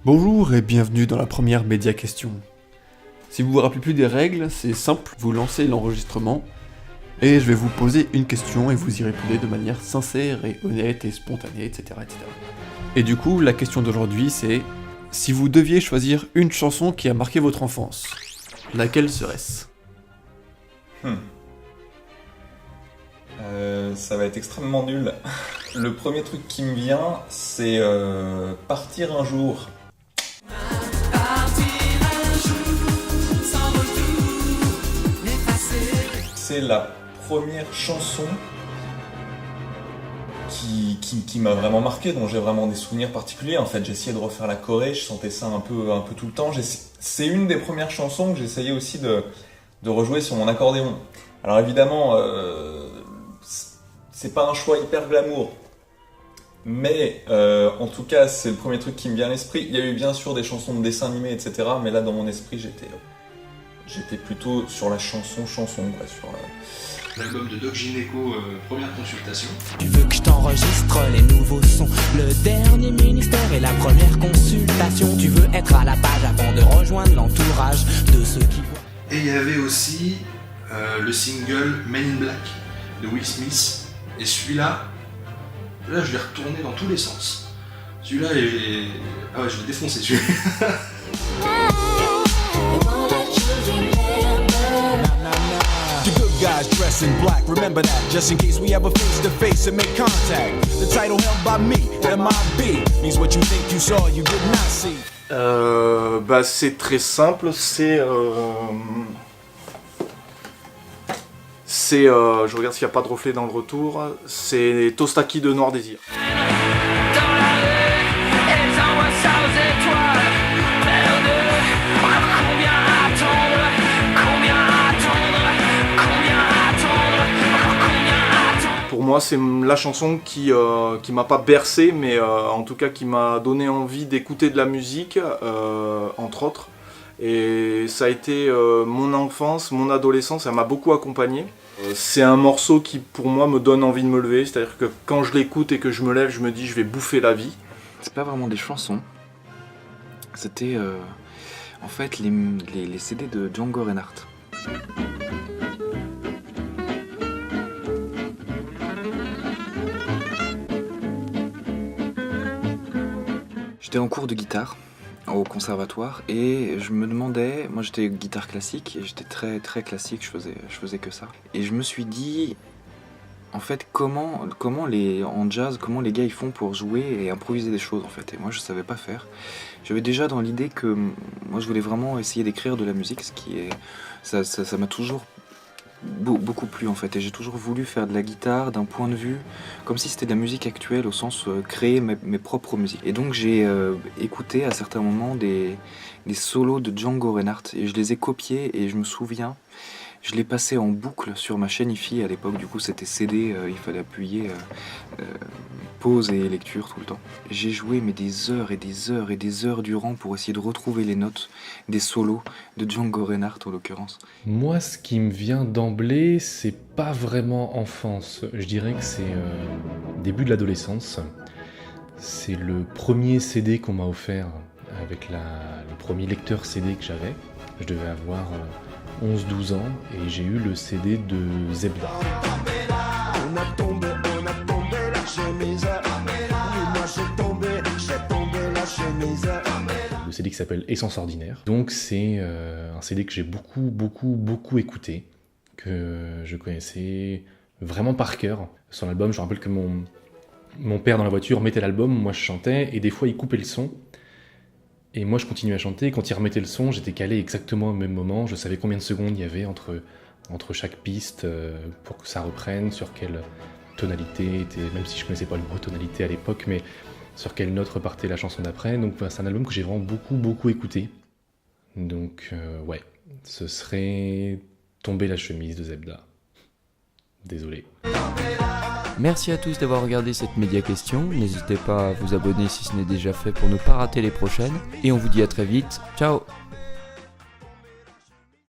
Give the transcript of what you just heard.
Bonjour et bienvenue dans la première média question. Si vous vous rappelez plus des règles, c'est simple, vous lancez l'enregistrement et je vais vous poser une question et vous y répondez de manière sincère et honnête et spontanée, etc. etc. Et du coup, la question d'aujourd'hui c'est, si vous deviez choisir une chanson qui a marqué votre enfance, laquelle serait-ce ? Ça va être extrêmement nul. Le premier truc qui me vient, c'est Partir un jour. C'est la première chanson qui m'a vraiment marqué, dont j'ai vraiment des souvenirs particuliers. En fait, j'essayais de refaire la choré, je sentais ça un peu tout le temps. C'est une des premières chansons que j'essayais aussi de rejouer sur mon accordéon. Alors évidemment, c'est pas un choix hyper glamour, mais en tout cas, c'est le premier truc qui me vient à l'esprit. Il y a eu bien sûr des chansons de dessins animés, etc. Mais là, dans mon esprit, j'étais plutôt sur la chanson, quoi, sur l'album de Doc Gineco, première consultation. Tu veux que je t'enregistre les nouveaux sons, le dernier ministère et la première consultation. Tu veux être à la page avant de rejoindre l'entourage de ceux qui voient. Et il y avait aussi le single Men in Black de Will Smith. Et celui-là, je l'ai retourné dans tous les sens. Celui-là est... Ah ouais, je l'ai défoncé celui-là. The good guys dress in black, remember that, just in case we ever face to face and make contact. The title held by me, M.I.B. means what you think you saw, you did not see. C'est très simple, je regarde s'il n'y a pas de reflet dans le retour, c'est Tostaki de Noir Désir. Pour moi, c'est la chanson qui m'a pas bercé, mais en tout cas qui m'a donné envie d'écouter de la musique, entre autres. Et ça a été mon enfance, mon adolescence, ça m'a beaucoup accompagné. C'est un morceau qui, pour moi, me donne envie de me lever. C'est-à-dire que quand je l'écoute et que je me lève, je me dis je vais bouffer la vie. C'est pas vraiment des chansons. C'était en fait les CD de Django Reinhardt. J'étais en cours de guitare au conservatoire et je me demandais, moi j'étais guitare classique et j'étais très très classique, je faisais que ça. Et je me suis dit, en fait, comment en jazz, comment les gars ils font pour jouer et improviser des choses en fait. Et moi je savais pas faire. J'avais déjà dans l'idée que moi je voulais vraiment essayer d'écrire de la musique, ce qui est, ça m'a toujours beaucoup plu en fait, et j'ai toujours voulu faire de la guitare d'un point de vue comme si c'était de la musique actuelle, au sens créer mes propres musiques. Et donc j'ai écouté à certains moments des solos de Django Reinhardt et je les ai copiés, et je me souviens, je l'ai passé en boucle sur ma chaîne hi-fi à l'époque. Du coup c'était CD, il fallait appuyer pause et lecture tout le temps. J'ai joué mais des heures et des heures et des heures durant pour essayer de retrouver les notes des solos de Django Reinhardt en l'occurrence. Moi, ce qui me vient d'emblée, c'est pas vraiment enfance. Je dirais que c'est début de l'adolescence. C'est le premier CD qu'on m'a offert avec le premier lecteur CD que j'avais. Je devais avoir 11-12 ans et j'ai eu le CD de Zebda. On a tombé la chemise. Oui, moi j'ai tombé la chemise. Le CD qui s'appelle Essence Ordinaire. Donc c'est un CD que j'ai beaucoup écouté, que je connaissais vraiment par cœur. Sur l'album, je me rappelle que mon père dans la voiture mettait l'album, moi je chantais, et des fois il coupait le son. Et moi je continuais à chanter, quand il remettait le son, j'étais calé exactement au même moment, je savais combien de secondes il y avait entre chaque piste pour que ça reprenne, sur quelle tonalité était, même si je connaissais pas le mot tonalité à l'époque, mais sur quelle note repartait la chanson d'après. Donc c'est un album que j'ai vraiment beaucoup écouté. Donc ouais, ce serait Tomber la chemise de Zebda. Désolé. Merci à tous d'avoir regardé cette média question. N'hésitez pas à vous abonner si ce n'est déjà fait pour ne pas rater les prochaines. Et on vous dit à très vite. Ciao!